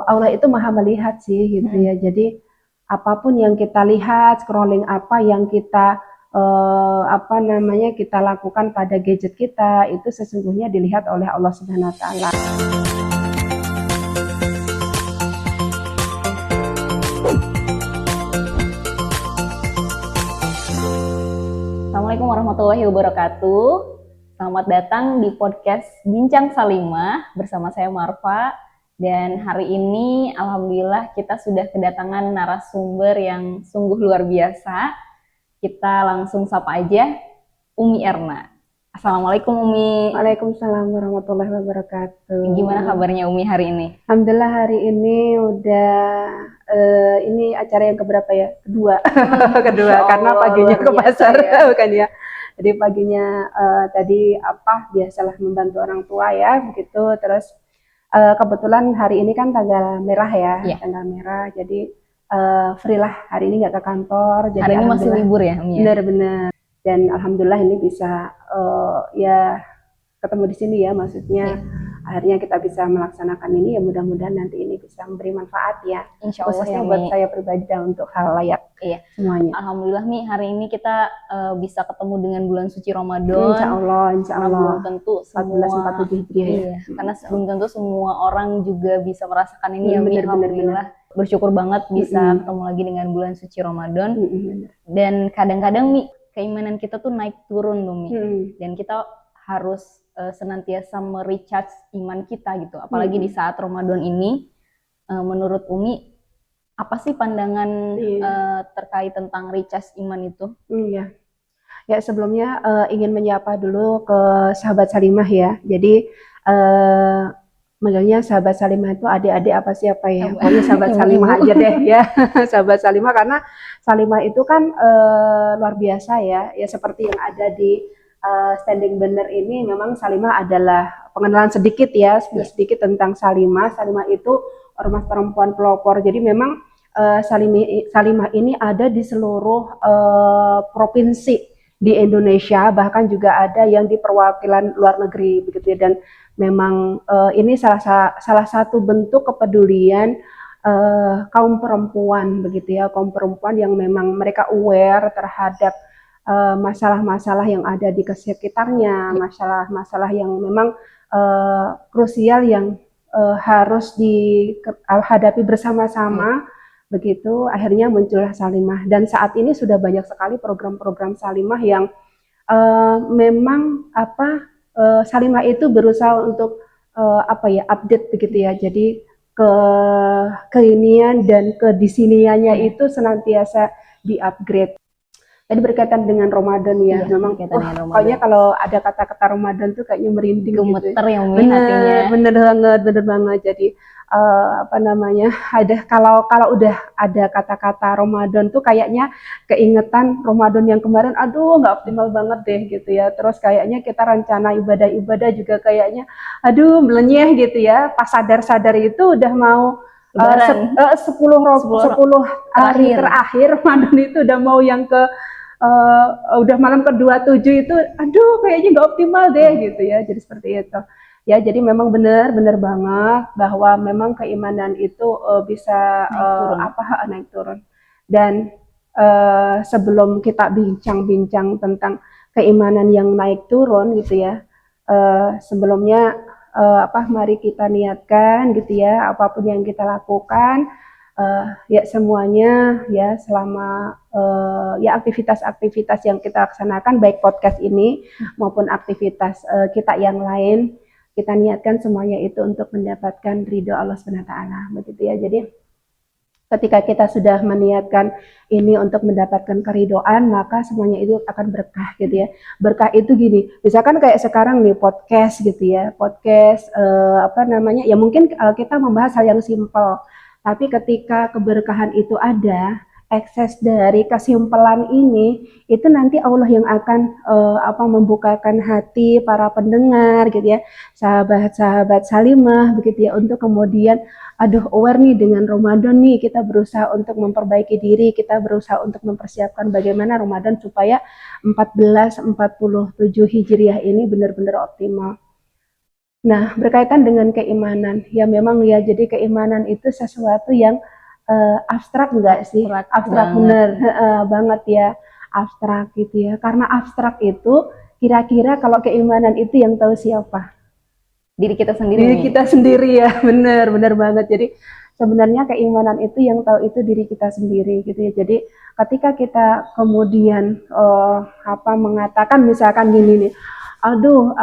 Allah itu maha melihat sih gitu ya. Jadi apapun yang kita lihat, scrolling apa yang kita kita lakukan pada gadget kita itu sesungguhnya dilihat oleh Allah Subhanahu wa taala. Assalamualaikum warahmatullahi wabarakatuh. Selamat datang di podcast Bincang Salimah bersama saya Marfa. Dan hari ini alhamdulillah kita sudah kedatangan narasumber yang sungguh luar biasa. Kita langsung sapa aja Umi Erna. Assalamualaikum Umi. Waalaikumsalam warahmatullahi wabarakatuh. Gimana kabarnya Umi hari ini? Alhamdulillah hari ini udah ini acara yang keberapa ya? Kedua. Kedua karena paginya ke pasar ya. Bukan ya. Jadi paginya tadi biasalah membantu orang tua ya begitu. Terus kebetulan hari ini kan tanggal merah ya, tanggal merah. Jadi free lah hari ini nggak ke kantor. Jadi hari ini masih libur ya, Umi? Benar-benar. Dan alhamdulillah ini bisa ya ketemu di sini ya, maksudnya akhirnya kita bisa melaksanakan ini ya, mudah-mudahan nanti ini bisa memberi manfaat ya. Insya Allah khususnya ya, buat saya pribadi dan untuk hal layak semuanya. Alhamdulillah nih hari ini kita bisa ketemu dengan bulan suci Ramadan. Insya Allah. Belum tentu 1447 Hijriah ya. Karena belum tentu semua orang juga bisa merasakan ini ya. Alhamdulillah bersyukur banget bisa ketemu lagi dengan bulan suci Ramadan. Dan kadang-kadang nih keimanan kita tuh naik turun loh Mi. Dan kita harus senantiasa merecharge iman kita gitu. Apalagi di saat Ramadan ini, menurut Umi, apa sih pandangan terkait tentang recharge iman itu? Ya sebelumnya ingin menyapa dulu ke sahabat Salimah ya. Jadi manggilnya sahabat Salimah itu adik-adik apa siapa ya? Pokoknya sahabat Salimah aja deh ya. Sahabat Salimah karena Salimah itu kan luar biasa ya. Ya seperti yang ada di standing banner ini, memang Salimah adalah pengenalan sedikit ya, sedikit tentang Salimah. Salimah itu ormas perempuan pelopor. Jadi memang Salimah ini ada di seluruh provinsi di Indonesia, bahkan juga ada yang di perwakilan luar negeri begitu ya. Dan memang ini salah satu bentuk kepedulian kaum perempuan begitu ya, kaum perempuan yang memang mereka aware terhadap masalah-masalah yang ada di sekitarnya, masalah-masalah yang memang krusial yang harus dihadapi bersama-sama. Begitu akhirnya muncullah Salimah, dan saat ini sudah banyak sekali program-program Salimah yang memang Salimah itu berusaha untuk update begitu ya. Jadi keinian dan kedisiniannya itu senantiasa di-upgrade. Jadi berkaitan dengan Ramadan ya, memang pokoknya kalau ada kata-kata Ramadan tuh kayaknya merinding gemeter gitu. Ya, bener banget. Jadi ada kalau udah ada kata-kata Ramadan tuh kayaknya keingetan Ramadan yang kemarin, aduh nggak optimal banget deh gitu ya. Terus kayaknya kita rencana ibadah-ibadah juga kayaknya aduh melenyeh gitu ya. Pas sadar-sadar itu udah mau 10 hari terakhir Ramadan itu udah mau yang ke udah malam ke-27 itu aduh kayaknya nggak optimal deh gitu ya. Jadi seperti itu ya. Jadi memang benar banget bahwa memang keimanan itu bisa naik turun. Dan sebelum kita bincang-bincang tentang keimanan yang naik turun gitu ya, sebelumnya mari kita niatkan gitu ya, apapun yang kita lakukan ya semuanya ya selama ya aktivitas-aktivitas yang kita laksanakan, baik podcast ini maupun aktivitas kita yang lain, kita niatkan semuanya itu untuk mendapatkan ridho Allah SWT begitu ya. Jadi ketika kita sudah meniatkan ini untuk mendapatkan keridhaan, maka semuanya itu akan berkah gitu ya. Berkah itu gini, misalkan kayak sekarang nih podcast gitu ya, podcast ya mungkin kita membahas hal yang simpel. Tapi ketika keberkahan itu ada, ekses dari kesimpulan ini, itu nanti Allah yang akan membukakan hati para pendengar gitu ya, sahabat-sahabat Salimah begitu ya, untuk kemudian aware nih dengan Ramadan nih, kita berusaha untuk memperbaiki diri, kita berusaha untuk mempersiapkan bagaimana Ramadan supaya 1447 Hijriah ini benar-benar optimal. Nah, berkaitan dengan keimanan, ya memang ya jadi keimanan itu sesuatu yang abstrak enggak sih? Abstrak bener banget ya, abstrak gitu ya. Karena abstrak itu kira-kira kalau keimanan itu yang tahu siapa? Diri kita sendiri. Diri kita sendiri ya, bener banget. Jadi sebenarnya keimanan itu yang tahu itu diri kita sendiri gitu ya. Jadi ketika kita kemudian mengatakan misalkan gini nih, aduh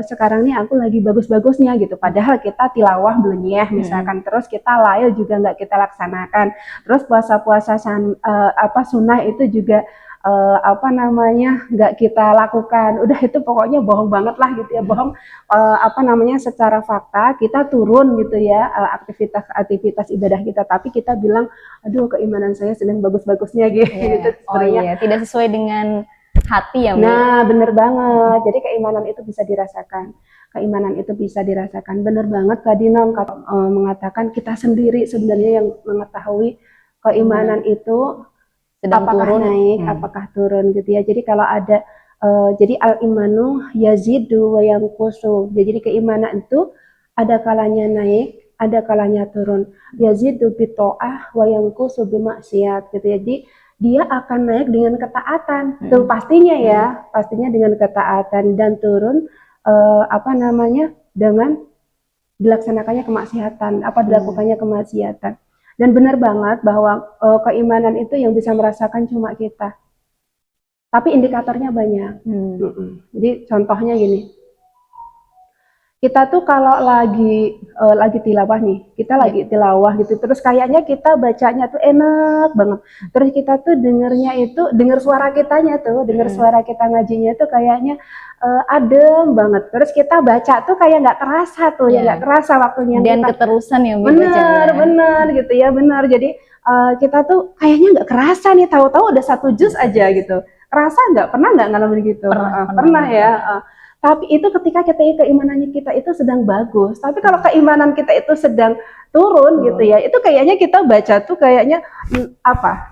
sekarang nih aku lagi bagus-bagusnya gitu, padahal kita tilawah belenyeh misalkan, terus kita lail juga nggak kita laksanakan, terus puasa-puasa sunnah itu juga nggak kita lakukan, udah itu pokoknya bohong banget lah gitu ya, bohong secara fakta kita turun gitu ya aktivitas ibadah kita, tapi kita bilang aduh keimanan saya sedang bagus-bagusnya gitu. Oh iya, tidak sesuai dengan hati ya. Nah bener banget, jadi keimanan itu bisa dirasakan. Keimanan itu bisa dirasakan, bener banget Kak Dinong mengatakan kita sendiri sebenarnya yang mengetahui keimanan itu sedang apakah turun, naik, apakah turun gitu ya. Jadi kalau ada jadi al-imanu yazidu wa yanqusu. Jadi keimanan itu ada kalanya naik, ada kalanya turun. Yazidu bita'ah wa yanqusu bimaksiat gitu ya. Jadi dia akan naik dengan ketaatan. Itu pastinya ya, pastinya dengan ketaatan, dan turun dengan dilaksanakannya kemaksiatan, dilakukannya kemaksiatan. Dan benar banget bahwa keimanan itu yang bisa merasakan cuma kita. Tapi indikatornya banyak. Jadi contohnya gini, kita tuh kalau lagi tilawah nih, kita lagi tilawah gitu, terus kayaknya kita bacanya tuh enak banget. Terus kita tuh denger suara kitanya tuh, suara kita ngajinya tuh kayaknya adem banget. Terus kita baca tuh kayak nggak kerasa tuh, ya nggak kerasa waktunya. Dan keterusan ya. Bener gitu ya, bener. Jadi kita tuh kayaknya nggak kerasa nih, tahu-tahu udah 1 juz aja gitu. Kerasa nggak? Pernah nggak ngalamin gitu? Pernah ya. Tapi itu ketika keimanannya kita itu sedang bagus. Tapi kalau keimanan kita itu sedang turun gitu ya, itu kayaknya kita baca tuh kayaknya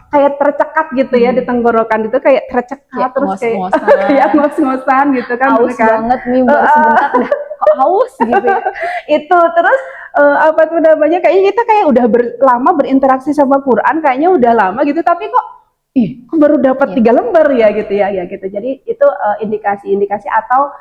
kayak tercekat gitu ya di tenggorokan, itu kayak tercekat, terus kayak ngos-ngosan gitu kan. Haus banget nih, baru sebentar udah haus gitu ya. Itu terus kayaknya kita kayak udah lama berinteraksi sama Quran, kayaknya udah lama gitu, tapi kok kok baru dapat 3 lembar ya gitu ya gitu. Jadi itu indikasi atau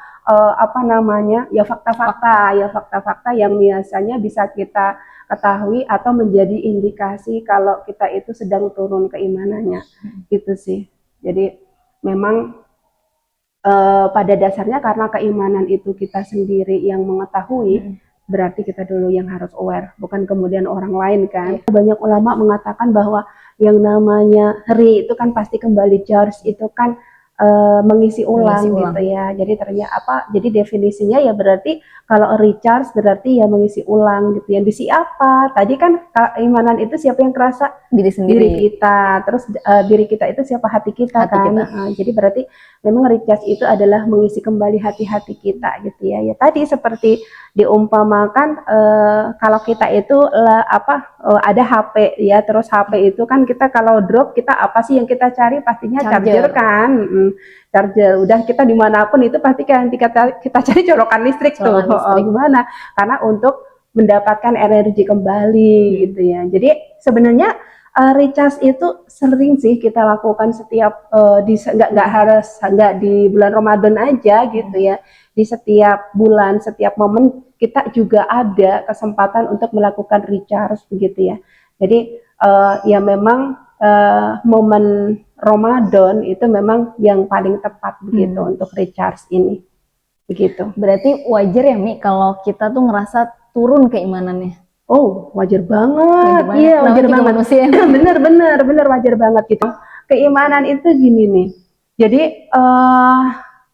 fakta-fakta yang biasanya bisa kita ketahui atau menjadi indikasi kalau kita itu sedang turun keimanannya gitu sih. Jadi memang pada dasarnya karena keimanan itu kita sendiri yang mengetahui, berarti kita dulu yang harus aware, bukan kemudian orang lain kan. Banyak ulama mengatakan bahwa yang namanya ri itu kan pasti kembali charge, itu kan mengisi ulang gitu ya. Jadi ternyata jadi definisinya ya berarti kalau recharge berarti ya mengisi ulang gitu. Yang diisi apa? Tadi kan keimanan itu siapa yang kerasa? Diri sendiri. Diri kita. Terus diri kita itu siapa? Hati kita kan. Jadi berarti memang recharge itu adalah mengisi kembali hati-hati kita gitu ya. Ya tadi seperti diumpamakan kalau kita itu ada HP ya, terus HP itu kan kita kalau drop, kita apa sih yang kita cari? Pastinya charger kan. Charger, udah kita dimanapun itu pasti kan kita cari colokan listrik tuh. Gimana? Karena untuk mendapatkan energi kembali gitu ya. Jadi sebenarnya recharge itu sering sih kita lakukan setiap nggak di bulan Ramadan aja gitu ya. Di setiap bulan, setiap momen kita juga ada kesempatan untuk melakukan recharge begitu ya. Jadi ya memang momen Ramadan itu memang yang paling tepat begitu untuk recharge ini. Begitu. Berarti wajar ya Mi kalau kita tuh ngerasa turun keimanannya. Oh, wajar banget. Iya, wajar banget. Manusia. bener wajar banget gitu. Keimanan itu gini nih. Jadi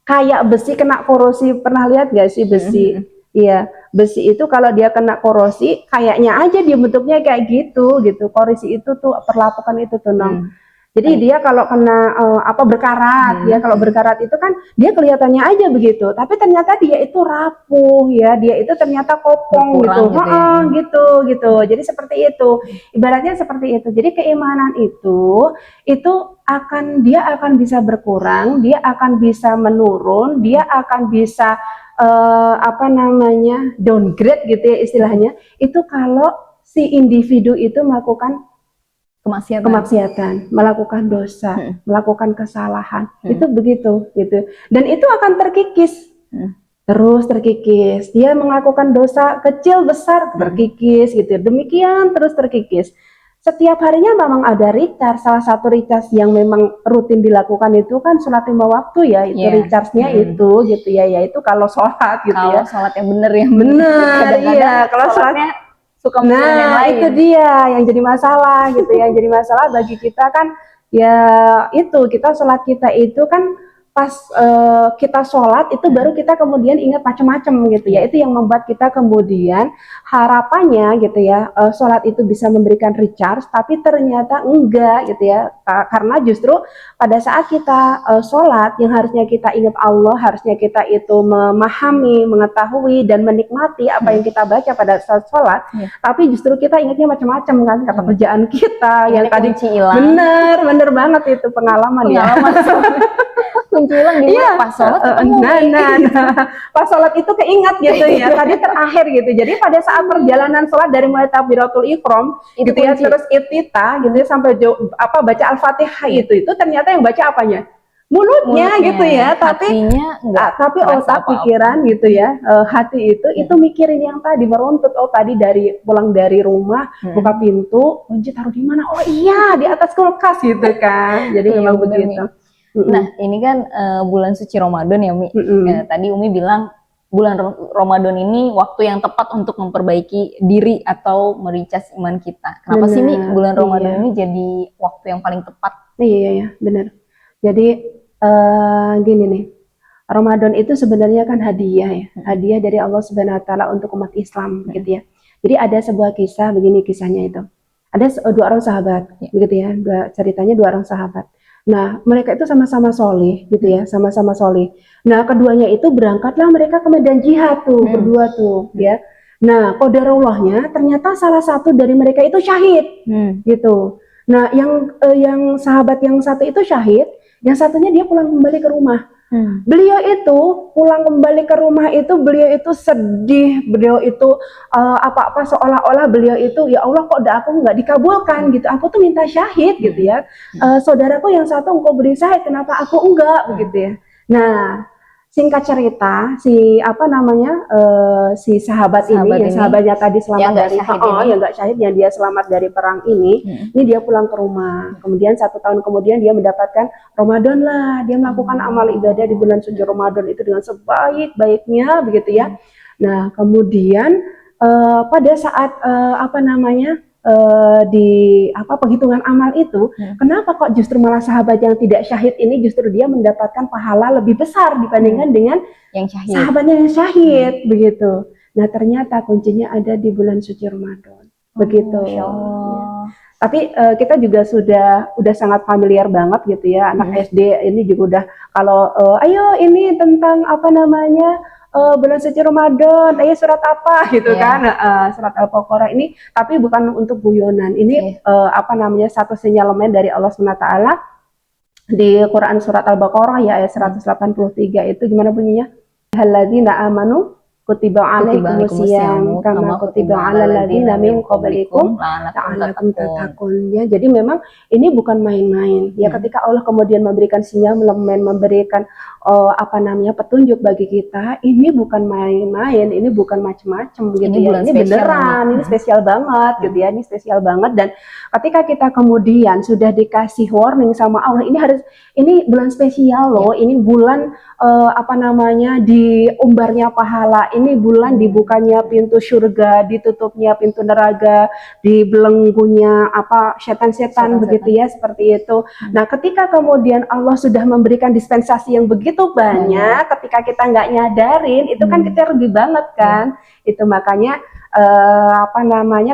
kayak besi kena korosi, pernah lihat gak sih besi? Iya, besi itu kalau dia kena korosi, kayaknya aja dia bentuknya kayak gitu. Korosi itu tuh perlapukan itu tuh, Nong. Jadi dia kalau kena berkarat, ya kalau berkarat itu kan dia kelihatannya aja begitu, tapi ternyata dia itu rapuh ya, dia itu ternyata kopong gitu. Jadi seperti itu, ibaratnya seperti itu. Jadi keimanan itu dia akan bisa berkurang, dia akan bisa menurun, dia akan bisa apa namanya downgrade gitu ya istilahnya, itu kalau si individu itu melakukan kemaksiatan, melakukan dosa, melakukan kesalahan, itu begitu gitu. Dan itu akan terkikis, terus terkikis. Dia melakukan dosa kecil besar terkikis gitu. Demikian terus terkikis. Setiap harinya memang ada recharge. Salah satu recharge yang memang rutin dilakukan itu kan sholat 5 waktu ya. Itu recharge-nya itu gitu ya. Yaitu kalau sholat gitu ya. Kalau sholat yang bener ya. Bener, iya. Kalau sholatnya suka yang lain. Itu dia yang jadi masalah gitu ya. Yang jadi masalah bagi kita kan ya itu, kita sholat kita itu kan pas kita sholat itu baru kita kemudian ingat macam-macam gitu ya. Itu yang membuat kita kemudian harapannya gitu ya, sholat itu bisa memberikan recharge, tapi ternyata enggak gitu ya. Karena justru pada saat kita sholat yang harusnya kita ingat Allah, harusnya kita itu memahami, mengetahui dan menikmati apa yang kita baca pada saat sholat, tapi justru kita ingatnya macam-macam kan, kata kerjaan kita yang tadi bener banget itu pengalaman ya. Kunci hilang di pas sholat ketemu. Pas sholat itu keingat gitu ya. Tadi terakhir gitu. Jadi pada saat perjalanan sholat dari mulai takbiratul ihram gitu ya, terus iftitah gitu ya, sampai baca Al-Fatihah itu ternyata yang baca apanya? Mulutnya gitu ya, tapi otak, pikiran gitu ya, hati itu mikirin yang tadi, meruntut. Oh tadi pulang dari rumah, buka pintu, kunci taruh di mana? Oh iya di atas kulkas gitu kan. Jadi memang begitu. Nah ini kan bulan suci Ramadan ya Mi. Tadi Umi bilang bulan Ramadan ini waktu yang tepat untuk memperbaiki diri atau mericas iman kita. Kenapa sih Mi bulan Ramadan ini jadi waktu yang paling tepat? Iya benar. Jadi gini nih, Ramadan itu sebenarnya kan hadiah ya, hadiah dari Allah Subhanahu Wa Taala untuk umat Islam gitu ya. Jadi ada sebuah kisah begini, kisahnya itu ada dua orang sahabat begitu ya, ceritanya dua orang sahabat. Nah, mereka itu sama-sama soleh gitu ya, sama-sama soleh. Nah, keduanya itu berangkatlah mereka ke medan jihad tuh, berdua tuh ya. Nah, qadarullahnya ternyata salah satu dari mereka itu syahid gitu. Nah, yang sahabat yang satu itu syahid, yang satunya dia pulang kembali ke rumah. Beliau itu pulang kembali ke rumah itu, beliau itu sedih, beliau itu apa-apa seolah-olah beliau itu, ya Allah kok aku nggak dikabulkan gitu, aku tuh minta syahid gitu ya, saudaraku yang satu engkau beri syahid, kenapa aku enggak begitu ya. Nah singkat cerita si si sahabat ini, sahabatnya tadi selamat dari yang nggak syahid, yang dia selamat dari perang ini dia pulang ke rumah. Kemudian 1 tahun kemudian dia mendapatkan Ramadan lah, dia melakukan amal ibadah di bulan suci Ramadan itu dengan sebaik-baiknya begitu ya. Nah kemudian pada saat di penghitungan amal itu, kenapa kok justru malah sahabat yang tidak syahid ini justru dia mendapatkan pahala lebih besar dibandingkan dengan yang syahid, sahabatnya yang syahid begitu. Nah ternyata kuncinya ada di bulan suci Ramadan begitu. Tapi kita juga udah sangat familiar banget gitu ya, anak SD ini juga udah kalau ayo ini tentang bulan suci Ramadan, ayo surat apa gitu kan, surat Al-Baqarah ini, tapi bukan untuk guyonan. Ini satu sinyalemen dari Allah SWT di Quran surat Al-Baqarah ya ayat 183 itu gimana bunyinya? Halladzina amanu kutiba alaikumusiyam kama kutiba alal ladzina min qablikum la'allakum tattaqun. Ya, jadi memang ini bukan main-main. Ya, ketika Allah kemudian memberikan sinyalemen, memberikan petunjuk bagi kita, ini bukan main-main, ini bukan macam-macam gitu ya. Ini beneran, ini spesial banget gitu ya. Ini spesial banget, dan ketika kita kemudian sudah dikasih warning sama Allah, ini bulan spesial loh, ini bulan diumbarnya pahala, ini bulan dibukanya pintu surga, ditutupnya pintu neraka, dibelenggunya setan-setan begitu ya, seperti itu. Nah ketika kemudian Allah sudah memberikan dispensasi yang begitu banyak, ketika kita nggak nyadarin itu kan kita rugi banget kan. Itu makanya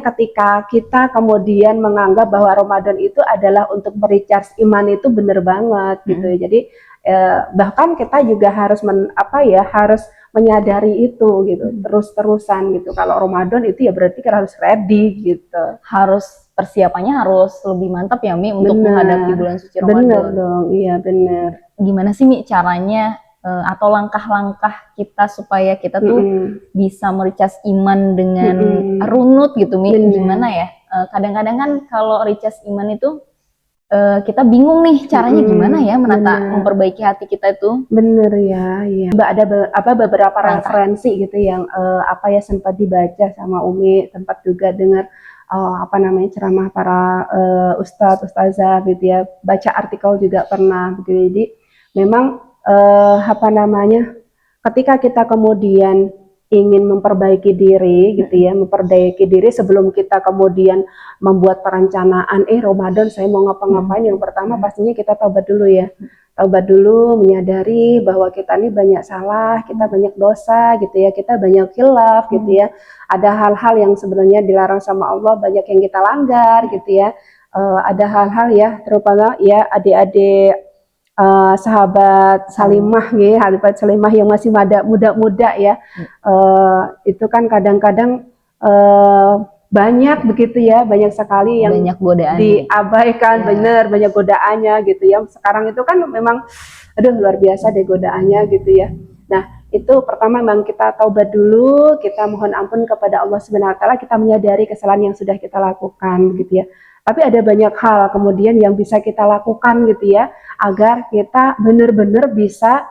ketika kita kemudian menganggap bahwa Ramadan itu adalah untuk merecharge iman, itu bener banget gitu. Jadi bahkan kita juga harus harus menyadari itu gitu, terus-terusan gitu. Kalau Ramadan itu ya berarti kita harus ready gitu. Harus persiapannya harus lebih mantap ya Mi untuk menghadapi bulan suci Ramadan. Bener dong, iya bener. Gimana sih Mi caranya atau langkah-langkah kita supaya kita tuh bisa mericas iman dengan runut gitu, Mi. Gimana ya? Kadang-kadang kan kalau recas iman itu kita bingung nih caranya gimana ya memperbaiki hati kita itu. Bener ya, ya. Ada beberapa referensi gitu yang sempat dibaca sama Umi, tempat juga dengar ceramah para ustadz, ustazah gitu ya. Baca artikel juga pernah begitu. Jadi memang ketika kita kemudian ingin memperbaiki diri gitu ya, memperbaiki diri sebelum kita kemudian membuat perencanaan Ramadan saya mau ngapa-ngapain, yang pertama pastinya kita taubat dulu ya. Taubat dulu, menyadari bahwa kita ini banyak salah, kita banyak dosa gitu ya, kita banyak khilaf gitu ya. Ada hal-hal yang sebenarnya dilarang sama Allah, banyak yang kita langgar gitu ya. Ada hal-hal ya, terutama ya adik-adik sahabat Salimah ya, sahabat Salimah yang masih muda-muda ya, itu kan kadang-kadang banyak begitu ya, banyak sekali yang banyak godaan diabaikan, bener banyak godaannya gitu ya. Sekarang itu kan memang luar biasa deh godaannya gitu ya. Nah itu pertama memang kita taubat dulu, kita mohon ampun kepada Allah Subhanahu Wa Taala, kita menyadari kesalahan yang sudah kita lakukan gitu ya. Tapi ada banyak hal kemudian yang bisa kita lakukan gitu ya, agar kita benar-benar bisa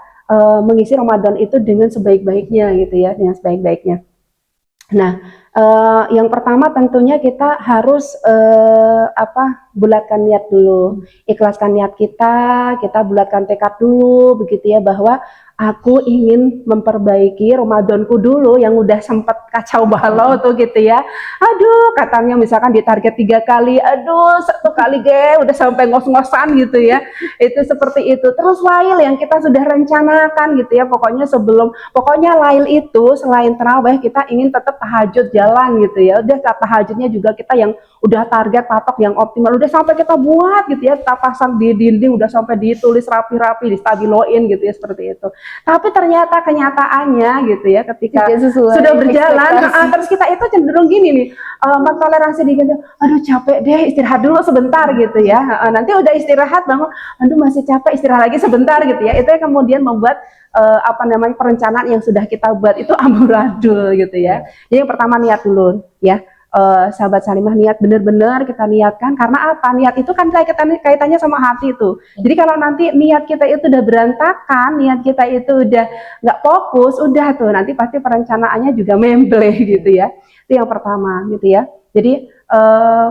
mengisi Ramadan itu dengan sebaik-baiknya gitu ya, dengan sebaik-baiknya. Nah, yang pertama tentunya kita harus bulatkan niat dulu, ikhlaskan niat kita bulatkan tekad dulu begitu ya, bahwa aku ingin memperbaiki Ramadanku dulu yang udah sempat kacau balau tuh gitu ya. Aduh, katanya misalkan di target 3 kali, aduh 1 kali udah sampai ngos-ngosan gitu ya. Itu seperti itu. Terus lail yang kita sudah rencanakan gitu ya. Pokoknya lail itu selain tarawih kita ingin tetap tahajud jalan gitu ya. Udah tahajudnya juga kita yang udah target patok yang optimal, udah sampai kita buat gitu ya, kita pasang di dinding, udah sampai ditulis rapi-rapi, distabiloin gitu ya, seperti itu. Tapi ternyata kenyataannya gitu ya, ketika sudah berjalan, terus kita itu cenderung gini nih, mentoleransi dikit, aduh capek deh, istirahat dulu sebentar gitu ya. Nanti udah istirahat bangun, aduh masih capek, istirahat lagi sebentar gitu ya. Itu yang kemudian membuat perencanaan yang sudah kita buat itu amburadul gitu ya. Jadi yang pertama niat dulu ya. Sahabat Salimah, niat benar-benar kita niatkan, karena apa? Niat itu kan kaitannya sama hati itu. Jadi kalau nanti niat kita itu udah berantakan, niat kita itu udah nggak fokus, udah tuh nanti pasti perencanaannya juga membleh gitu ya. Itu yang pertama gitu ya. Jadi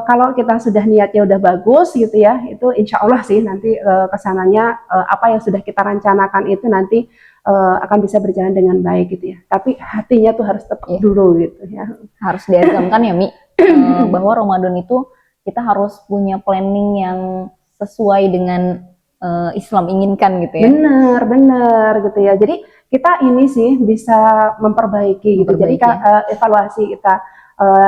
kalau kita sudah niatnya udah bagus gitu ya, itu insya Allah sih nanti kesananya apa yang sudah kita rencanakan itu nanti akan bisa berjalan dengan baik gitu ya. Tapi hatinya tuh harus tepat dulu gitu ya. Harus diagamkan ya Mi, bahwa Ramadan itu kita harus punya planning yang sesuai dengan Islam inginkan gitu ya. Benar gitu ya. Jadi kita ini sih bisa memperbaiki gitu. Jadi evaluasi kita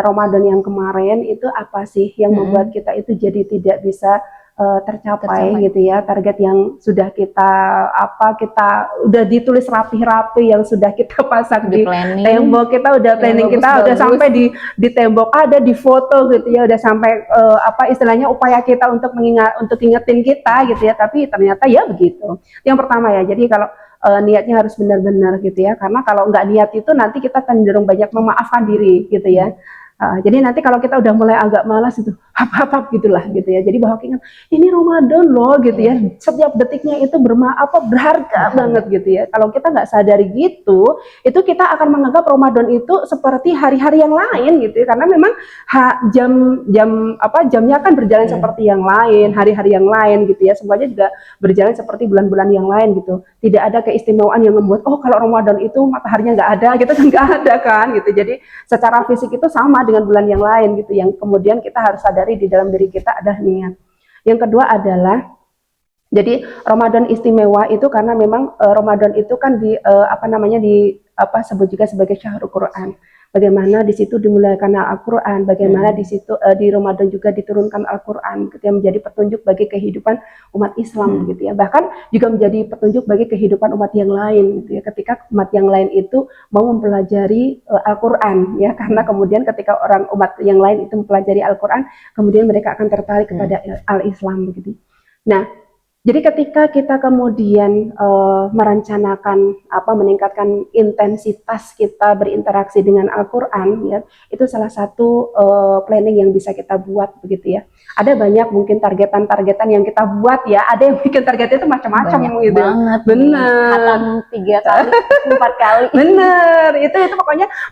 Ramadan yang kemarin itu apa sih yang membuat kita itu jadi tidak bisa tercapai gitu ya, target yang sudah kita udah ditulis rapi-rapi, yang sudah kita pasang di tembok, kita udah planning, kita udah sampai di tembok, ada di foto gitu ya, udah sampai istilahnya upaya kita untuk ingetin kita gitu ya, tapi ternyata ya begitu. Yang pertama ya, jadi kalau niatnya harus benar-benar gitu ya, karena kalau nggak niat itu nanti kita cenderung banyak memaafkan diri gitu ya. Jadi nanti kalau kita udah mulai agak malas itu hap-hap gitulah gitu ya. Jadi bahwa ingat ini Ramadan loh gitu ya. Setiap detiknya itu berharga banget gitu ya. Kalau kita nggak sadari gitu, itu kita akan menganggap Ramadan itu seperti hari-hari yang lain gitu ya. Karena memang jamnya kan berjalan seperti yang lain, hari-hari yang lain gitu ya. Semuanya juga berjalan seperti bulan-bulan yang lain gitu. Tidak ada keistimewaan yang membuat kalau Ramadan itu mataharinya nggak ada gitu kan, nggak ada kan gitu. Jadi secara fisik itu sama dengan bulan yang lain gitu, yang kemudian kita harus sadari di dalam diri kita ada niat. Yang kedua adalah, jadi Ramadan istimewa itu karena memang Ramadan itu kan disebut juga sebagai syahrul Quran. Bagaimana di situ dimulaikan Al-Quran, bagaimana di situ di Ramadan juga diturunkan Al-Quran, gitu ya, menjadi petunjuk bagi kehidupan umat Islam, gitu ya. Bahkan juga menjadi petunjuk bagi kehidupan umat yang lain, gitu ya. Ketika umat yang lain itu mau mempelajari Al-Quran, ya, karena kemudian ketika umat yang lain itu mempelajari Al-Quran, kemudian mereka akan tertarik kepada Al-Islam, begitu. Nah, Jadi ketika kita kemudian merencanakan meningkatkan intensitas kita berinteraksi dengan Al-Qur'an ya, itu salah satu planning yang bisa kita buat begitu ya. Ada banyak mungkin targetan-targetan yang kita buat ya, ada yang bikin targetnya itu macam-macam gitu. Banget. Bener. Khatam 3 kali, 4 kali. Bener. Itu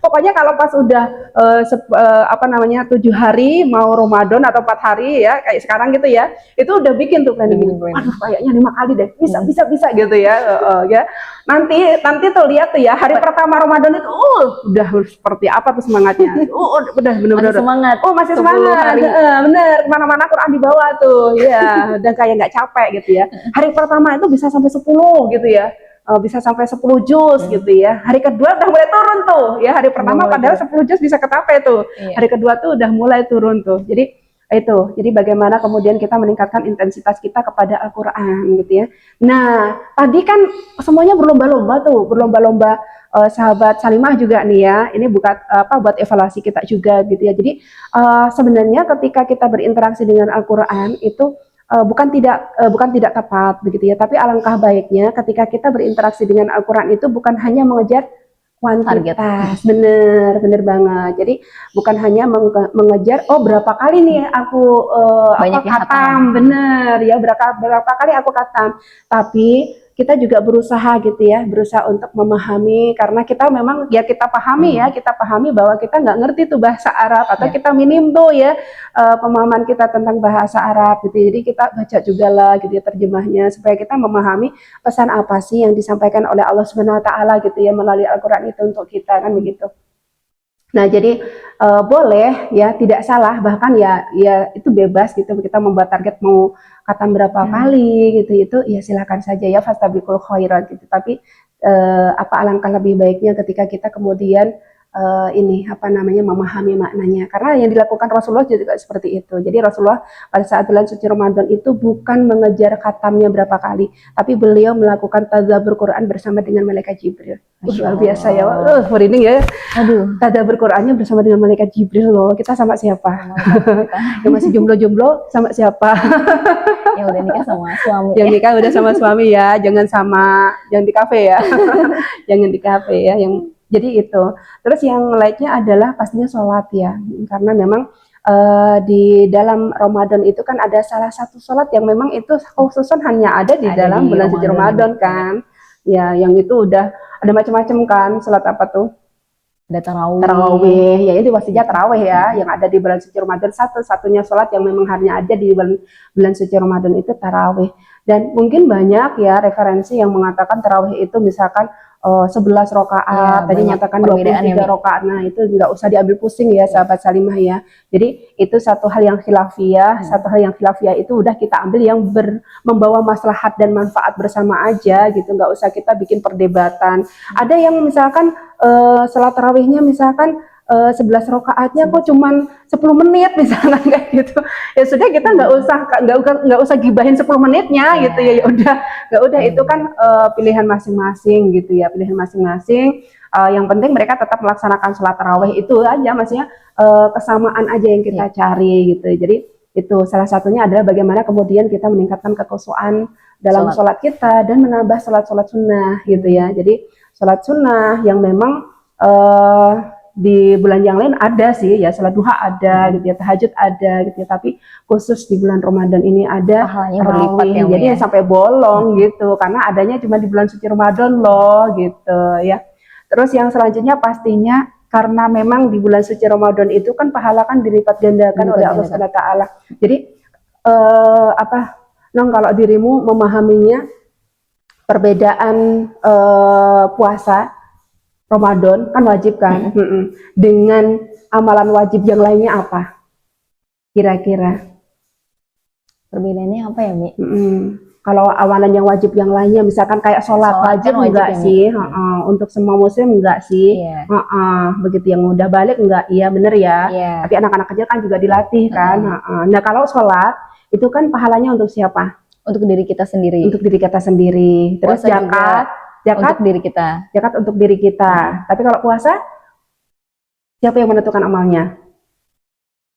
pokoknya kalau pas udah 7 hari mau Ramadan atau 4 hari ya, kayak sekarang gitu ya. Itu udah bikin tuh planning. Aduh, kayaknya 5 kali deh, bisa gitu ya. Ya nanti tuh lihat tuh ya, hari pertama Ramadan itu udah seperti apa tuh semangatnya. Udah bener-bener semangat. Masih semangat. Bener, kemana-mana Quran dibawa tuh ya, dan kayak nggak capek gitu ya. Hari pertama itu bisa sampai 10 gitu ya, bisa sampai 10 juz gitu ya. Hari kedua udah mulai turun tuh ya. Hari pertama padahal 10 juz bisa ketapai tuh, hari kedua tuh udah mulai turun tuh. Jadi bagaimana kemudian kita meningkatkan intensitas kita kepada Al-Quran gitu ya. Nah, tadi kan semuanya berlomba-lomba sahabat Salimah juga nih ya. Ini buat evaluasi kita juga gitu ya. Jadi sebenarnya ketika kita berinteraksi dengan Al-Quran itu bukan tidak tepat begitu ya. Tapi alangkah baiknya ketika kita berinteraksi dengan Al-Quran itu bukan hanya mengejar kuantitas, bener banget. Jadi bukan hanya mengejar berapa kali nih aku khatam, bener ya, berapa kali aku khatam, tapi kita juga berusaha gitu ya, berusaha untuk memahami, karena kita memang ya kita pahami bahwa kita nggak ngerti tuh bahasa Arab, atau kita minim tuh ya pemahaman kita tentang bahasa Arab gitu. Jadi kita baca juga lah gitu ya terjemahnya, supaya kita memahami pesan apa sih yang disampaikan oleh Allah Subhanahu Wa Taala gitu ya melalui Al-Quran itu untuk kita, kan begitu. Nah, jadi boleh ya, tidak salah, bahkan ya itu bebas gitu, kita membuat target mau khatam berapa kali gitu, itu ya silakan saja ya, fastabiqul khairat gitu. Tapi alangkah lebih baiknya ketika kita kemudian memahami maknanya, karena yang dilakukan Rasulullah juga seperti itu. Jadi Rasulullah pada saat bulan suci Ramadan itu bukan mengejar khatamnya berapa kali, tapi beliau melakukan tadabbur Quran bersama dengan malaikat Jibril. Luar biasa ya, merinding ya. Aduh, tadabbur Qurannya bersama dengan malaikat Jibril loh. Kita sama siapa? Yang masih jomblo-jomblo sama siapa? Yang udah nikah sama suami. Yang nikah udah sama suami ya, jangan di kafe ya. Jangan di kafe ya. Jadi itu. Terus yang lainnya adalah pastinya sholat ya, karena memang di dalam Ramadan itu kan ada salah satu sholat yang memang itu khususan hanya ada di dalam bulan suci Ramadan kan. Ya, yang itu udah ada macam-macam kan, sholat apa tuh? Ada tarawih, ya itu pastinya tarawih ya, yang ada di bulan suci Ramadan. Satu-satunya sholat yang memang hanya ada di bulan suci Ramadan itu tarawih. Dan mungkin banyak ya referensi yang mengatakan tarawih itu misalkan 11 rakaat, tadi nyatakan 23 rakaat. Nah, itu nggak usah diambil pusing ya sahabat Salimah ya. Jadi itu satu hal yang khilafiyah, itu udah kita ambil yang membawa maslahat dan manfaat bersama aja gitu, nggak usah kita bikin perdebatan. Ada yang misalkan salat tarawihnya misalkan 11 rakaatnya kok cuman 10 menit misalnya kayak gitu. Ya sudah, kita nggak usah gibahin 10 menitnya gitu ya. Ya udah itu kan pilihan masing-masing gitu ya, pilihan masing-masing. Yang penting mereka tetap melaksanakan sholat tarawih itu aja, maksudnya kesamaan aja yang kita cari gitu. Jadi itu salah satunya adalah bagaimana kemudian kita meningkatkan kekhusyuan dalam sholat kita dan menambah sholat sunnah gitu ya. Jadi sholat sunnah yang memang di bulan yang lain ada sih ya, sholat duha ada gitu ya, tahajud ada gitu ya, tapi khusus di bulan Ramadan ini ada tarawih, jadi sampai bolong gitu, karena adanya cuma di bulan suci Ramadan loh gitu ya. Terus yang selanjutnya pastinya karena memang di bulan suci Ramadan itu kan pahala kan dilipat gandakan oleh Allah Subhanahu Wa Taala. Jadi kalau dirimu memahaminya perbedaan puasa Ramadan kan wajib kan, dengan amalan wajib yang lainnya apa? Kira-kira perbedaannya apa ya, Mi? Kalau amalan yang wajib yang lainnya, misalkan kayak sholat wajib enggak sih? Untuk semua muslim enggak sih? Begitu, yang udah balik enggak? Iya bener ya. Tapi anak-anak kecil kan juga dilatih kan. Nah kalau sholat itu kan pahalanya untuk siapa? Untuk diri kita sendiri. Untuk diri kita sendiri. Terus zakat untuk diri kita. Tapi kalau puasa, siapa yang menentukan amalnya?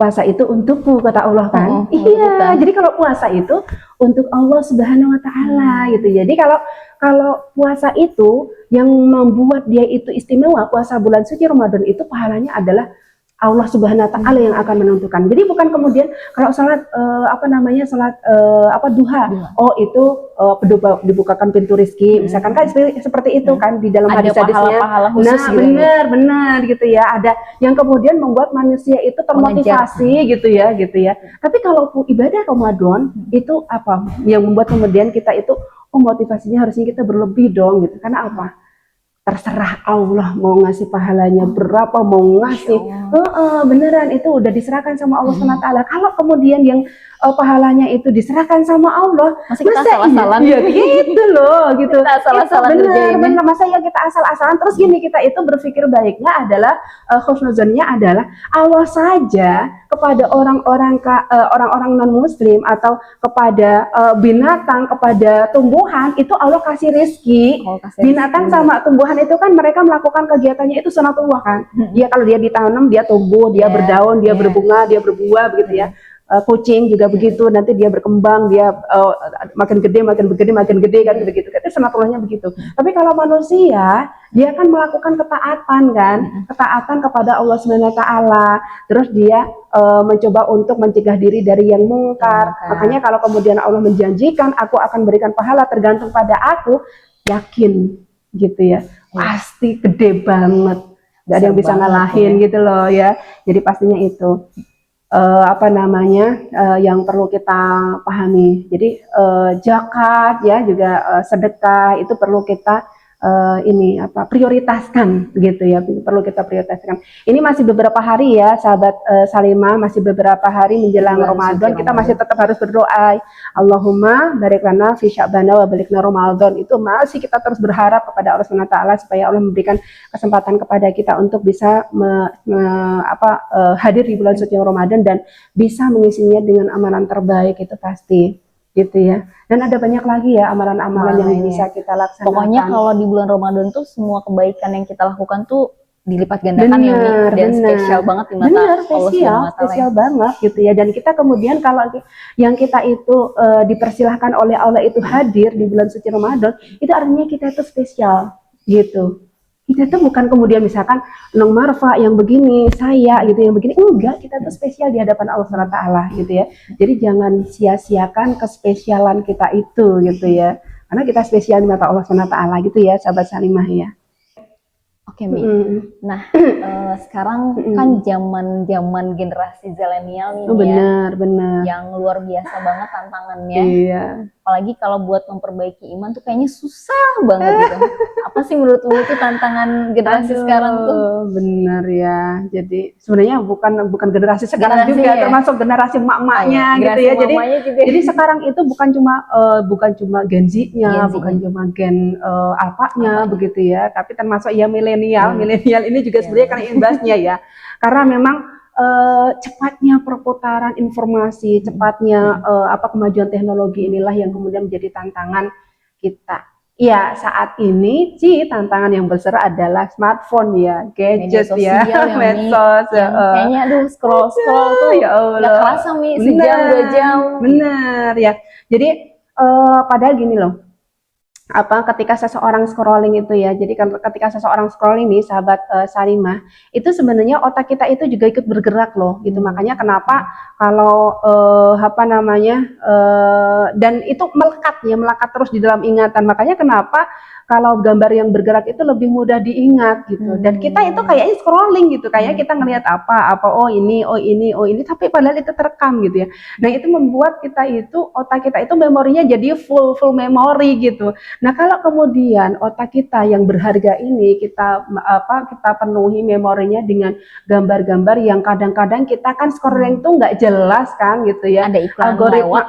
puasa itu untukku, kata Allah kan. Iya, jadi kalau puasa itu untuk Allah Subhanahu wa taala gitu. Jadi kalau puasa itu yang membuat dia itu istimewa, puasa bulan suci Ramadan itu pahalanya adalah Allah Subhanahu wa taala yang akan menentukan. Jadi bukan kemudian kalau salat salat duha, oh itu dibukakan pintu rezeki, misalkan kan seperti itu kan di dalam hadis-hadisnya. Pahala khusus Nah, benar gitu ya. Ada yang kemudian membuat manusia itu termotivasi gitu ya. Tapi kalau ibadah Ramadan itu apa yang membuat kemudian kita itu motivasinya harusnya kita berlebih dong gitu. Karena apa? Terserah Allah mau ngasih pahalanya berapa, mau ngasih beneran itu udah diserahkan sama Allah SWT. Kalau kemudian yang pahalanya itu diserahkan sama Allah, masa kita asal-asalan gitu loh gitu. Kita asal-asalan bener, masa ya kita asal-asalan. Terus gini, kita itu berpikir baiknya adalah khusnuzonnya adalah Allah saja kepada orang-orang non muslim atau kepada binatang, kepada tumbuhan itu Allah kasih rezeki. Binatang sama tumbuhan itu kan mereka melakukan kegiatannya itu sunatullah kan. Dia kalau dia ditanam dia tumbuh, dia berdaun, dia berbunga, dia berbuah begitu ya. Kucing juga begitu, nanti dia berkembang, dia makin gede kan begitu. Itu sunatullahnya begitu. Tapi kalau manusia, dia kan melakukan ketaatan kepada Allah Subhanahu wa taala. Terus dia mencoba untuk mencegah diri dari yang mungkar. Makanya kalau kemudian Allah menjanjikan aku akan berikan pahala tergantung pada aku, yakin gitu ya. Pasti gede banget. Gak ada yang bisa ngalahin gitu loh ya. Jadi pastinya itu yang perlu kita pahami. Jadi zakat ya juga sedekah itu perlu kita prioritaskan gitu ya, perlu kita prioritaskan. Ini masih beberapa hari ya sahabat Salimah, masih beberapa hari menjelang Ramadan, kita masih tetap harus berdoa. Allahumma barik lana fi sya'bana wa balikna Ramadan. Itu masih kita terus berharap kepada Allah Subhanahu wa taala supaya Allah memberikan kesempatan kepada kita untuk bisa hadir di bulan suci Ramadan dan bisa mengisinya dengan amalan terbaik, itu pasti gitu ya. Dan ada banyak lagi ya amalan-amalan yang bisa kita laksanakan. Pokoknya kalau di bulan Ramadan tuh semua kebaikan yang kita lakukan tuh dilipat gandakan dan spesial banget di mata Allah. Spesial banget gitu ya. Dan kita kemudian kalau yang kita itu dipersilahkan oleh Allah itu hadir di bulan suci Ramadan, itu artinya kita itu spesial gitu. Kita tuh bukan kemudian misalkan Nong Marfa yang begini, saya gitu yang begini, enggak, kita tuh spesial di hadapan Allah SWT gitu ya. Jadi jangan sia-siakan kespesialan kita itu gitu ya. Karena kita spesial di mata Allah SWT gitu ya, sahabat Salimah ya. Oke, Mi. Nah, sekarang kan zaman generasi zilenial nih, benar. Yang luar biasa banget tantangannya. Iya. Apalagi kalau buat memperbaiki iman tuh kayaknya susah banget gitu. Apa sih menurutmu itu tantangan generasi sekarang tuh? Bener ya. Jadi sebenarnya bukan generasi sekarang juga, termasuk generasi emak-emaknya gitu ya. Jadi sekarang itu bukan cuma Gen Z-nya, bukan cuma gen apanya begitu ya, tapi termasuk ya milenial ini juga sebenarnya karena imbasnya ya. Karena memang cepatnya perputaran informasi, cepatnya kemajuan teknologi inilah yang kemudian menjadi tantangan kita. Ya, saat ini sih tantangan yang besar adalah smartphone ya, gadget ya, medsos. Kayaknya scroll tuh ya Allah. Gak kerasa Mi, sejam 2 jam. Bener ya. Jadi padahal gini loh. Ketika seseorang scrolling itu ya, jadi ketika seseorang scrolling nih sahabat Salimah, itu sebenarnya otak kita itu juga ikut bergerak loh gitu. Makanya kenapa kalau dan itu melekat terus di dalam ingatan. Makanya kenapa kalau gambar yang bergerak itu lebih mudah diingat gitu. Dan kita itu kayaknya scrolling gitu, kayaknya kita ngelihat oh ini, tapi padahal itu terekam gitu ya. Nah, itu membuat otak kita itu memorinya jadi full memori gitu. Nah, kalau kemudian otak kita yang berharga ini kita penuhi memorinya dengan gambar-gambar yang kadang-kadang kita kan scrolling tuh nggak jelas kan gitu ya. Ada iklan algoritma lewat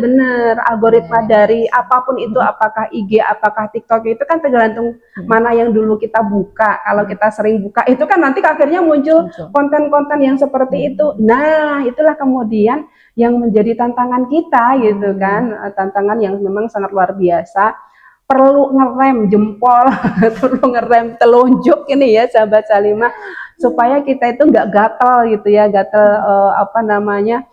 bener algoritma dari apapun itu, apakah IG, apakah TikTok, itu kan tergantung mana yang dulu kita buka. Kalau kita sering buka itu kan nanti akhirnya muncul konten-konten yang seperti itu. Nah, itulah kemudian yang menjadi tantangan kita gitu kan, tantangan yang memang sangat luar biasa. perlu ngerem jempol, perlu ngerem telunjuk ini ya sahabat Salimah, supaya kita itu nggak gatel gitu ya, gatel apa namanya,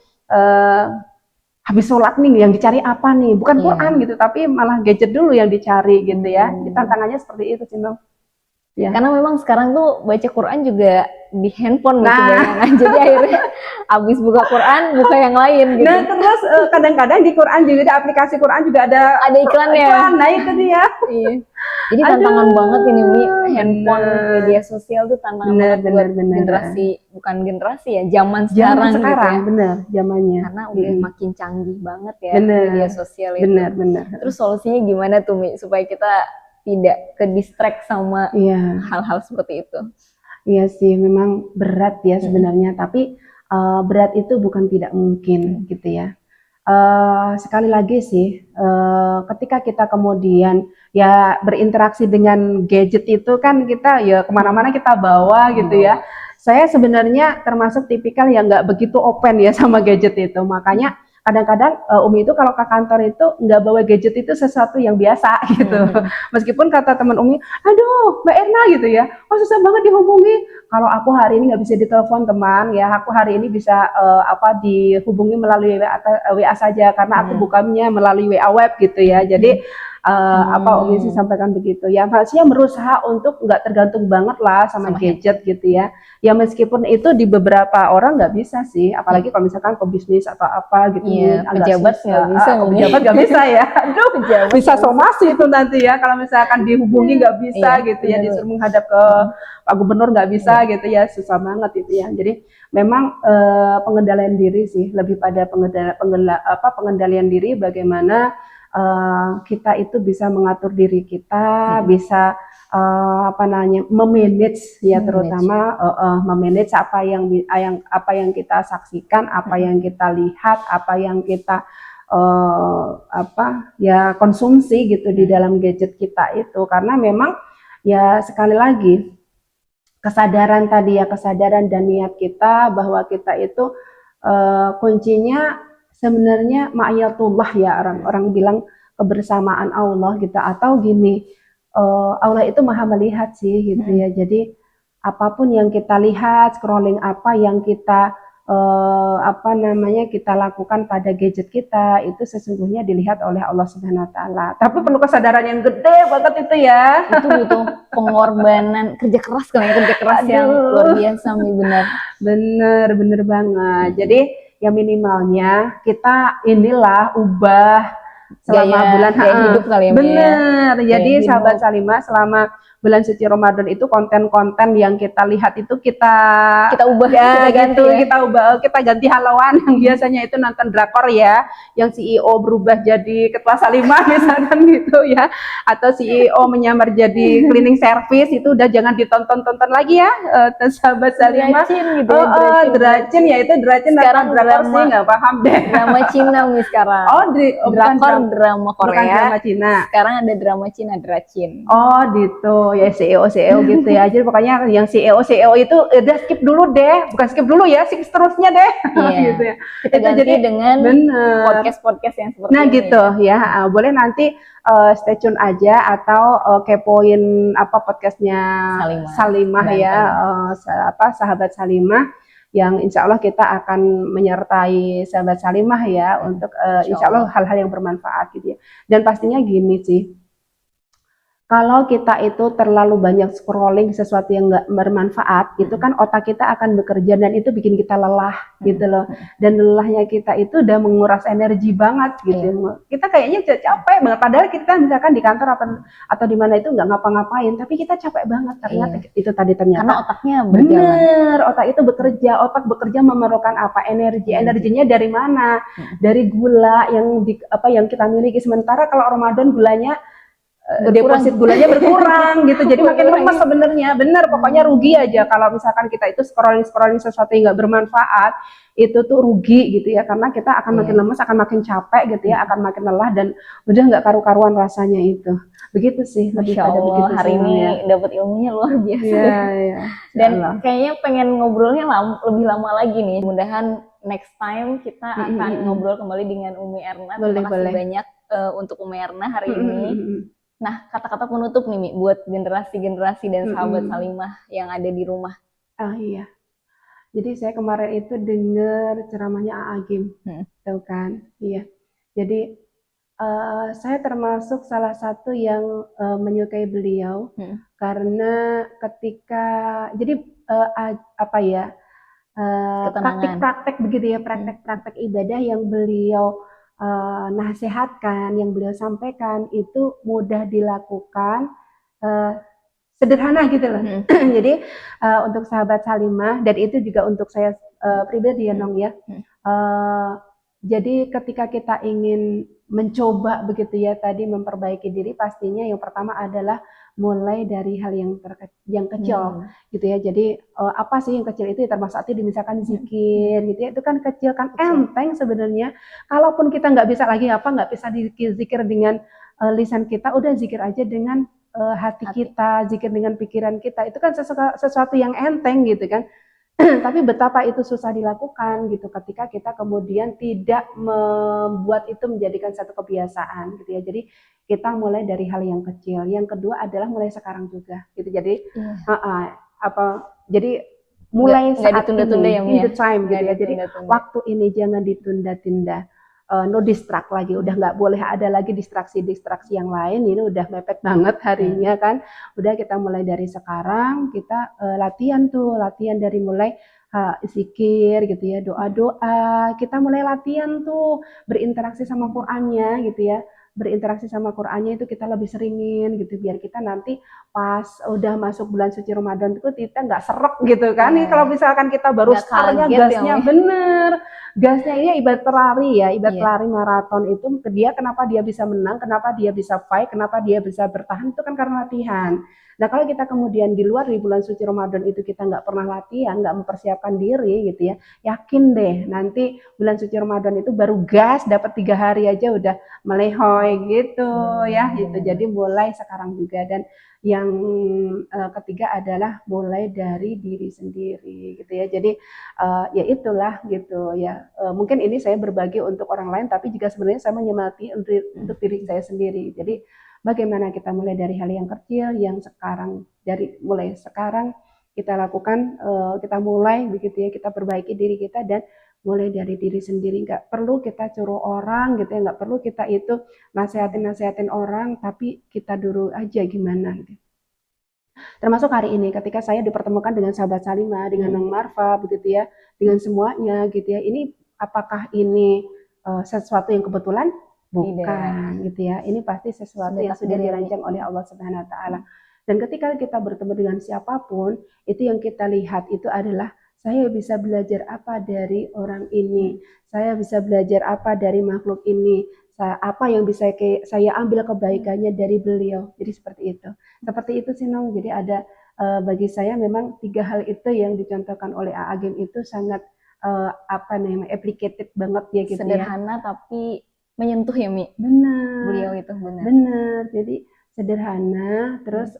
habis sholat nih yang dicari apa nih, bukan Quran gitu, tapi malah gadget dulu yang dicari gitu ya. Tantangannya seperti itu sih, Nom. Ya. Karena memang sekarang tuh baca Quran juga di handphone gitu kebanyakan. Jadi akhirnya habis buka Quran, buka yang lain gitu. Nah terus kadang-kadang di Quran juga, di aplikasi Quran juga ada iklannya. Nah itu dia. Iya. Jadi tantangan banget ini Mi, handphone, media sosial tuh tantangan banget buat generasi, bukan generasi ya, zaman sekarang gitu ya. Bener, zamannya. Karena udah makin canggih banget ya media sosial itu. Bener. Terus solusinya gimana tuh Mi, supaya kita tidak ke distract sama hal-hal seperti itu? Iya sih, memang berat ya sebenarnya, tapi berat itu bukan tidak mungkin gitu ya. Sekali lagi sih, ketika kita kemudian ya berinteraksi dengan gadget itu kan kita ya kemana-mana kita bawa gitu ya. Saya sebenarnya termasuk tipikal yang nggak begitu open ya sama gadget itu, makanya kadang-kadang Umi itu kalau ke kantor itu nggak bawa gadget itu sesuatu yang biasa gitu. Meskipun kata teman Umi, aduh Mbak Erna gitu ya, oh susah banget dihubungi. Kalau aku hari ini nggak bisa ditelepon teman ya, aku hari ini bisa dihubungi melalui WA saja karena aku bukannya melalui WA web gitu ya. Jadi Umi sih sampaikan begitu ya, maksudnya berusaha untuk nggak tergantung banget lah sama gadget gitu ya. Ya meskipun itu di beberapa orang nggak bisa sih, apalagi kalau misalkan pebisnis atau apa gitu. Pejabat nggak bisa, pejabat nggak bisa ya. Aduh, bisa somasi itu nanti ya kalau misalkan dihubungi nggak bisa gitu ya, disuruh menghadap ke Pak Gubernur nggak bisa gitu ya, susah banget itu ya. Jadi memang pengendalian diri sih, lebih pada pengendalian diri, bagaimana kita itu bisa mengatur diri kita, bisa memanage ya, terutama memanage apa yang kita saksikan, apa yang kita lihat, apa yang kita konsumsi gitu di dalam gadget kita itu. Karena memang ya sekali lagi kesadaran tadi ya, kesadaran dan niat kita bahwa kita itu kuncinya sebenarnya ma'iyatullah ya, orang bilang kebersamaan Allah gitu, atau gini, Allah itu maha melihat sih gitu ya. Jadi apapun yang kita lihat, scrolling apa yang kita kita lakukan pada gadget kita, itu sesungguhnya dilihat oleh Allah Subhanahu wa taala. Tapi perlu kesadaran yang gede banget itu ya. Itu butuh pengorbanan, kerja keras yang luar biasa Mi, bener banget. Jadi ya minimalnya kita inilah ubah selama bulan hidup kali ya. Bener. Jadi sahabat Salimah, selama bulan suci Ramadan itu konten-konten yang kita lihat itu kita ubah ya, kita ganti halauan yang biasanya itu nonton drakor ya, yang CEO berubah jadi ketua Salimah misalkan gitu ya, atau CEO menyamar jadi cleaning service, itu udah jangan ditonton lagi ya sahabat Salimah. Dracin gitu ya, Dracin ya, itu Dracin sekarang drakor sih nggak paham deh. Drama Cina nih sekarang. Drakor drama Korea. Bukan drama Cina. Sekarang ada drama Cina, Dracin. Oh gitu ya, CEO gitu ya. Jadi pokoknya yang CEO itu udah skip dulu deh, bukan skip dulu ya, skip seterusnya deh. Gitu ya. Kita itu ganti jadi dengan podcast yang seperti ini gitu ya. Boleh nanti stay tune aja, atau kepoin podcastnya Salimah ya, sahabat Salimah, yang insya Allah kita akan menyertai sahabat Salimah ya, untuk insya Allah hal-hal yang bermanfaat gitu ya. Dan pastinya gini sih, kalau kita itu terlalu banyak scrolling sesuatu yang nggak bermanfaat, itu kan otak kita akan bekerja dan itu bikin kita lelah gitu loh. Dan lelahnya kita itu udah menguras energi banget gitu. Kita kayaknya capek banget, padahal kita misalkan di kantor atau di mana itu nggak ngapa-ngapain, tapi kita capek banget ternyata. Itu tadi ternyata. Karena otaknya berjalan. Bener, otak itu bekerja. Otak bekerja memerlukan apa? Energi. Energinya dari mana? Dari gula yang kita miliki. Sementara kalau Ramadan gulanya deposit gulanya berkurang gitu, jadi makin lemas sebenarnya. Bener, pokoknya rugi aja kalau misalkan kita itu scrolling sesuatu yang nggak bermanfaat, itu tuh rugi gitu ya, karena kita akan makin lemas, akan makin capek gitu ya, akan makin lelah, dan udah nggak karu-karuan rasanya itu. Begitu sih. Masya Allah, hari ini dapat ilmunya luar biasa. Dan kayaknya pengen ngobrolnya lebih lama lagi nih. Mudah-mudahan next time kita akan ngobrol kembali dengan Umi Erna. Terima kasih banyak untuk Umi Erna hari ini. Nah, kata-kata penutup nih Mi, buat generasi-generasi dan sahabat Salimah yang ada di rumah. Ah iya. Jadi saya kemarin itu dengar ceramahnya Agim, tahu kan? Iya. Jadi saya termasuk salah satu yang menyukai beliau karena ketika jadi apa ya praktik-praktek begitu ya, praktek-praktek ibadah yang beliau nasihatkan, yang beliau sampaikan itu mudah dilakukan, sederhana gitu loh. Jadi untuk sahabat Salimah dan itu juga untuk saya pribadi ya Nong ya. Jadi ketika kita ingin mencoba begitu ya tadi memperbaiki diri, pastinya yang pertama adalah mulai dari hal yang kecil gitu ya. Jadi apa sih yang kecil itu ya, termasuk itu misalkan zikir gitu ya, itu kan kecil kan enteng sebenarnya. Kalaupun kita nggak bisa lagi nggak bisa zikir dengan lisan kita, udah zikir aja dengan hati kita, zikir dengan pikiran kita, itu kan sesuatu yang enteng gitu kan. Tapi betapa itu susah dilakukan gitu ketika kita kemudian tidak membuat itu menjadikan satu kebiasaan gitu ya. Jadi kita mulai dari hal yang kecil. Yang kedua adalah mulai sekarang juga gitu. Jadi jadi mulai saat ditunda-tunda ini, ya, in the time gitu ya. Jadi ditunda-tunda. waktu ini jangan ditunda-tunda. No distract lagi, udah nggak boleh ada lagi distraksi-distraksi yang lain. Ini udah mepet banget harinya kan. Udah kita mulai dari sekarang, kita latihan dari mulai zikir gitu ya, doa-doa. Kita mulai latihan tuh berinteraksi sama Qur'annya gitu ya. Berinteraksi sama Qur'annya itu kita lebih seringin gitu biar kita nanti pas udah masuk bulan suci Ramadan itu kita nggak serek gitu kan. Nih kalau misalkan kita baru startnya gasnya bener. Gasnya ini ibarat pelari ya, ibarat pelari maraton itu dia kenapa dia bisa menang, kenapa dia bisa fight, kenapa dia bisa bertahan itu kan karena latihan. Nah kalau kita kemudian di luar di bulan suci Ramadan itu kita nggak pernah latihan, nggak mempersiapkan diri gitu ya, yakin deh nanti bulan suci Ramadan itu baru gas dapat 3 hari aja udah melehoy gitu ya gitu. Jadi mulai sekarang juga. Dan yang ketiga adalah mulai dari diri sendiri gitu ya. Jadi ya itulah gitu ya. Mungkin ini saya berbagi untuk orang lain, tapi juga sebenarnya saya menyemangati untuk diri saya sendiri. Jadi bagaimana kita mulai dari hal yang kecil yang sekarang, dari mulai sekarang kita lakukan, kita mulai begitu ya, kita perbaiki diri kita dan mulai dari diri sendiri. Nggak perlu kita suruh orang gitu ya, nggak perlu kita itu nasehatin orang, tapi kita dulu aja gimana gitu. Termasuk hari ini ketika saya dipertemukan dengan sahabat Salimah, dengan Nong Marfa begitu ya, dengan semuanya gitu ya. Ini apakah ini sesuatu yang kebetulan? Bukan gitu ya. Ini pasti sesuatu yang sudah dirancang oleh Allah Subhanahu wa taala. Dan ketika kita bertemu dengan siapapun, itu yang kita lihat itu adalah saya bisa belajar apa dari orang ini, saya bisa belajar apa dari makhluk ini, apa yang bisa saya ambil kebaikannya dari beliau. Jadi seperti itu sih Nong. Jadi ada bagi saya memang 3 hal itu yang dicontohkan oleh Agim itu sangat apa namanya applicated banget ya gitu. Sederhana ya. Tapi menyentuh ya Mi. Benar. Beliau itu benar. Benar. Jadi sederhana, terus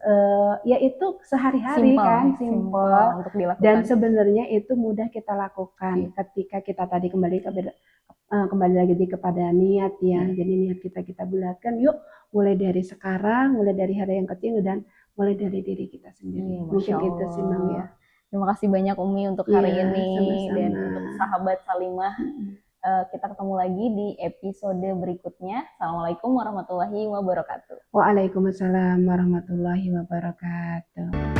ya itu sehari-hari kan, simple untuk dilakukan. Dan sebenarnya itu mudah kita lakukan ketika kita tadi kembali lagi kepada niat ya. Jadi niat kita bulatkan, yuk mulai dari sekarang, mulai dari hal yang kecil dan mulai dari diri kita sendiri. Mungkin itu sih Nong ya. Terima kasih banyak Umi untuk hari ini sama-sama. Dan untuk sahabat Salimah. Kita ketemu lagi di episode berikutnya. Assalamualaikum warahmatullahi wabarakatuh. Waalaikumsalam warahmatullahi wabarakatuh.